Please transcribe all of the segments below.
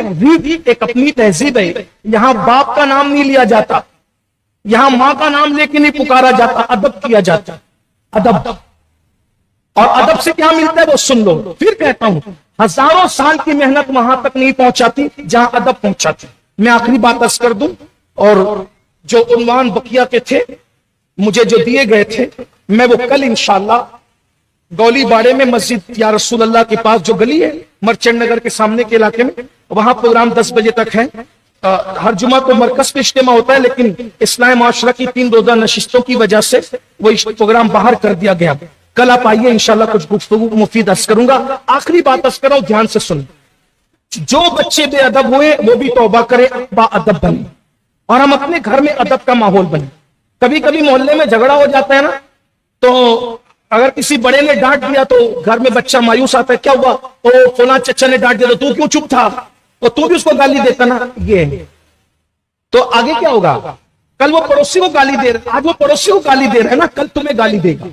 تہذیب ایک اپنی تہذیب ہے. یہاں باپ کا نام نہیں لیا جاتا, یہاں ماں کا نام لے کے نہیں پکارا جاتا, ادب کیا جاتا. ادب, اور ادب سے کیا ملتا ہے وہ سن لو. پھر کہتا ہوں ہزاروں سال کی محنت وہاں تک نہیں پہنچاتی جہاں ادب پہنچاتی. میں آخری بات عرض کر دوں, اور جو عنوان بقیہ کے تھے مجھے جو دیے گئے تھے, میں وہ کل انشاءاللہ گولی باڑے میں مسجد یا رسول اللہ کے پاس جو گلی ہے مرچنٹ نگر کے سامنے کے علاقے میں, وہاں پروگرام 10 بجے تک ہے. ہر جمعہ کو مرکز پہ اجتماع ہوتا ہے, لیکن اصلاح معاشرہ کی 3 روزہ نشستوں کی وجہ سے وہ پروگرام باہر کر دیا گیا. کل آپ آئیے انشاءاللہ کچھ گفتگو مفید عرض کروں گا. آخری بات عرض کر رہا ہوں, دھیان سے سن. جو بچے بے ادب ہوئے وہ بھی توبہ کرے, با ادب بنے, اور ہم اپنے گھر میں ادب کا ماحول بنے. کبھی کبھی محلے میں جھگڑا ہو جاتا ہے نا, تو اگر کسی بڑے نے ڈانٹ دیا تو گھر میں بچہ مایوس آتا ہے, کیا ہوا, او فلاں چچا نے ڈانٹ دیا تو کیوں چپ تھا, اور تو بھی اس کو گالی دیتا نا. یہ تو آگے کیا ہوگا, کل وہ پڑوسی کو گالی دے رہا, آج وہ پڑوسی کو گالی دے رہا ہے نا, کل تمہیں گالی دے گا.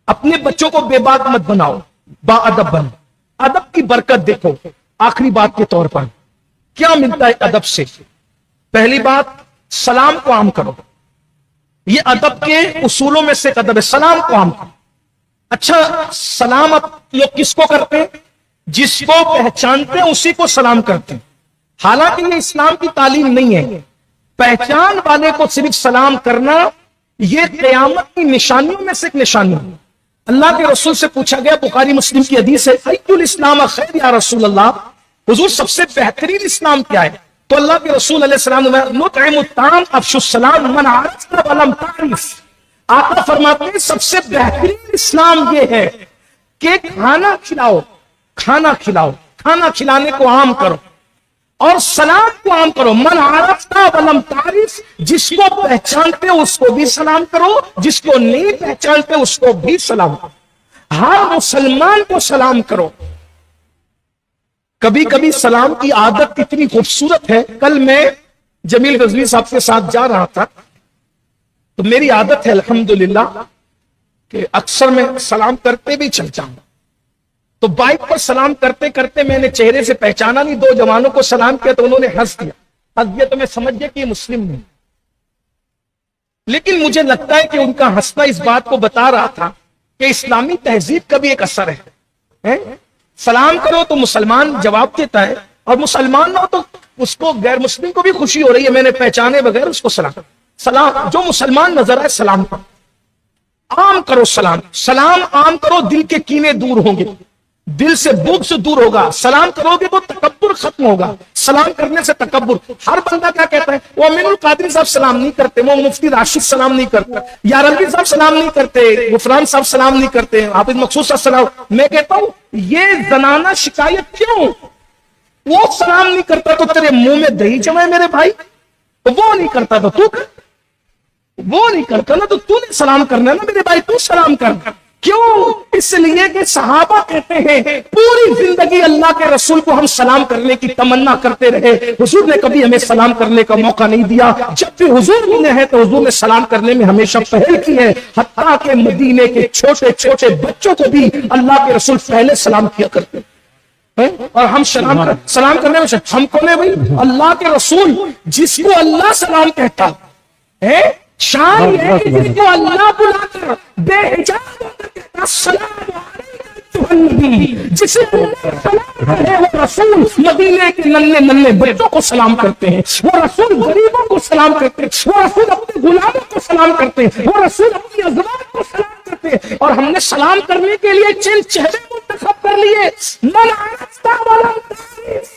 اپنے بچوں کو بے بات مت بناؤ, با ادب بن. ادب کی برکت دیکھو. آخری بات کے طور پر کیا ملتا ہے ادب سے؟ پہلی بات, سلام کو عام کرو. یہ ادب کے اصولوں میں سے ادب ہے, سلام کو عام کرو. اچھا, سلام اب لوگ کس کو کرتے ہیں؟ جس کو پہچانتے ہیں اسی کو سلام کرتے ہیں. حالانکہ یہ اسلام کی تعلیم نہیں ہے. پہچان والے کو صرف سلام کرنا یہ قیامت کی نشانیوں میں سے ایک نشانی ہے. اللہ کے رسول سے پوچھا گیا, بخاری مسلم کی حدیث ہے, ایّ الاسلام خیر یا رسول اللہ, حضور سب سے بہترین اسلام کیا ہے؟ تو اللہ کے رسول علیہ السلام نے نطعم الطعام افشوا السلام من عرفت ولم تعرف. آقا فرماتے ہیں سب سے بہترین اسلام یہ ہے کہ کھانا کھلاؤ, کھانا کھلاؤ, کھانا کھلانے کو عام کرو, اور سلام کو عام کرو. من عرفت ولم تعرف, جس کو پہچانتے ہو اس کو بھی سلام کرو, جس کو نہیں پہچانتے اس کو بھی سلام کرو. ہر مسلمان کو سلام کرو. کبھی کبھی سلام کی عادت کتنی خوبصورت ہے. کل میں جمیل غزنوی صاحب کے ساتھ جا رہا تھا, تو میری عادت ہے الحمدللہ کہ اکثر میں سلام کرتے بھی چل جاؤں. تو بائک پر سلام کرتے کرتے میں نے چہرے سے پہچانا نہیں, 2 جوانوں کو سلام کیا تو انہوں نے ہنس دیا تو میں سمجھ گیا کہ یہ مسلم نہیں. لیکن مجھے لگتا ہے کہ ان کا ہنسنا اس بات کو بتا رہا تھا کہ اسلامی تہذیب کا بھی ایک اثر ہے. سلام کرو تو مسلمان جواب دیتا ہے, اور مسلمان نہ ہو تو اس کو غیر مسلم کو بھی خوشی ہو رہی ہے, میں نے پہچانے بغیر اس کو سلام. سلام جو مسلمان نظر آئے سلام کرو, عام کرو سلام. سلام عام کرو, دل کے کینے دور ہوں گے, دل سے بغض دور ہوگا. سلام کرو گے تو تکبر ختم ہوگا. سلام کرنے سے تکبر. ہر بندہ کیا کہتا ہے, وہ امین القادری صاحب سلام نہیں کرتے, وہ مفتی راشد سلام نہیں کرتا, یا رنویر صاحب سلام نہیں کرتے, غفران صاحب سلام نہیں کرتے, حافظ مقصود صاحب سلام. میں کہتا ہوں یہ زنانہ شکایت کیوں؟ وہ سلام نہیں کرتا تو تیرے منہ میں دہی جمے میرے بھائی. وہ نہیں کرتا تو تو کر, وہ نہیں کرتا نا تو تو نے سلام کرنا نا میرے بھائی, تو سلام کر. کیوں؟ اس لیے کہ صحابہ کہتے ہیں پوری زندگی اللہ کے رسول کو ہم سلام کرنے کی تمنا کرتے رہے, حضور نے کبھی ہمیں سلام کرنے کا موقع نہیں دیا. جب بھی حضور ملے ہیں تو حضور نے سلام کرنے میں ہمیشہ پہل کی ہے. حتیٰ کہ مدینے کے چھوٹے چھوٹے بچوں کو بھی اللہ کے رسول پہلے سلام کیا کرتے. اور ہم سلام کرنے میں ہم کون ہیں بھائی؟ اللہ کے رسول, جس کو اللہ سلام کہتا ہے. شان یہ ہے کہ جس کو اللہ بلا کر بے حجاب السلام علیکم, جسے سلام ہے وہ رسول مدینے کے ننھے ننھے بچوں کو سلام کرتے ہیں, وہ رسول غریبوں کو سلام کرتے ہیں, وہ رسول اپنے غلاموں کو سلام کرتے ہیں, وہ رسول اپنی ازواج کو سلام کرتے ہیں. اور ہم نے سلام کرنے کے لیے چند چہرے منتخب کر لیے. من عرفت ولم تعرف,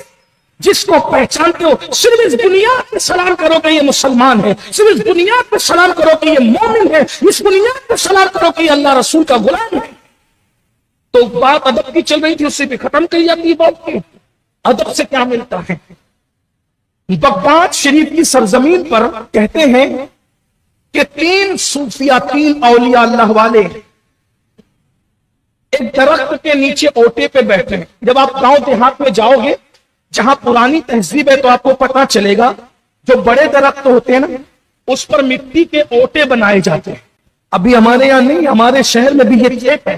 جس کو پہچانتے ہو صرف اس بنیاد پہ سلام کرو کہ یہ مسلمان ہے, صرف اس بنیاد پہ سلام کرو کہ یہ مومن ہے, اس بنیاد پہ سلام کرو کہ یہ اللہ رسول کا غلام ہے. تو بات ادب کی چل رہی تھی, اسی پہ ختم کر جاتی بات کی. ادب سے کیا ملتا ہے؟ بغداد شریف کی سرزمین پر کہتے ہیں کہ 3 صوفیاء, 3 اولیاء اللہ والے ایک درخت کے نیچے اوٹے پہ بیٹھے ہیں. جب آپ گاؤں دیہات میں جاؤ گے جہاں پرانی تہذیب ہے تو آپ کو پتا چلے گا, جو بڑے درخت ہوتے ہیں نا اس پر مٹی کے اوٹے بنائے جاتے ہیں. ابھی ہمارے یہاں نہیں, ہمارے شہر میں بھی یہ ٹیپ ہے,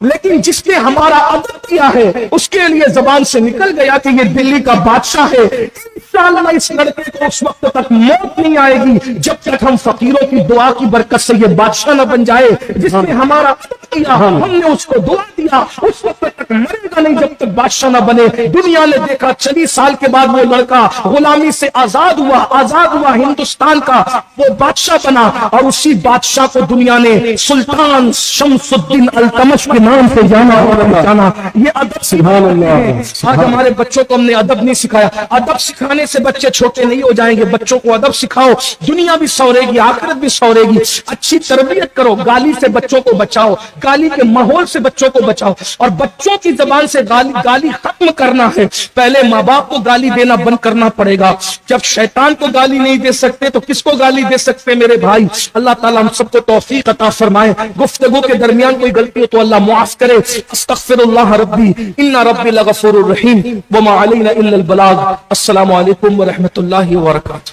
لیکن جس نے ہمارا ادب کیا ہے اس کے لیے زبان سے نکل گیا کہ یہ دلی کا بادشاہ ہے. انشاءاللہ اس لڑکے کو اس وقت تک موت نہیں آئے گی جب تک ہم فقیروں کی دعا کی برکت سے یہ بادشاہ نہ بن جائے. جس نے ہمارا ادب کیا ہم نے اس کو دعا دیا اس وقت تک مرے گا نہیں جب تک بادشاہ نہ بنے. دنیا نے دیکھا 40 سال کے بعد وہ لڑکا غلامی سے آزاد ہوا ہندوستان کا وہ بادشاہ بنا اور اسی بادشاہ کو دنیا نے سلطان شمس الدین التمش کے نام سے جانا اور پہچانا. یہ ادب سبحان اللہ. آج ہمارے بچوں کو ہم نے ادب نہیں سکھایا. ادب سکھانے سے بچے چھوٹے نہیں ہو جائیں گے. بچوں کو ادب سکھاؤ دنیا بھی سورے گی آخرت بھی سورے گی. اچھی تربیت کرو. گالی سے بچوں کو بچاؤ. گالی کے ماحول سے بچوں کو بچاؤ. اور بچوں کی زبان سے گالی ختم کرنا ہے. پہلے ماں باپ کو گالی دینا بند کرنا پڑے گا. جب شیطان کو گالی نہیں دے سکتے تو کس کو گالی دے سکتے میرے بھائی. اللہ تعالیٰ ہم سب کو توفیق عطا فرمائے. گفتگو کے درمیان کوئی غلطی ہو تو اللہ معاف کرے. استغفر اللہ ربی ان ربی لغفور الرحیم وما علینا الا البلاغ. السلام علیکم ورحمۃ اللہ وبرکاتہ.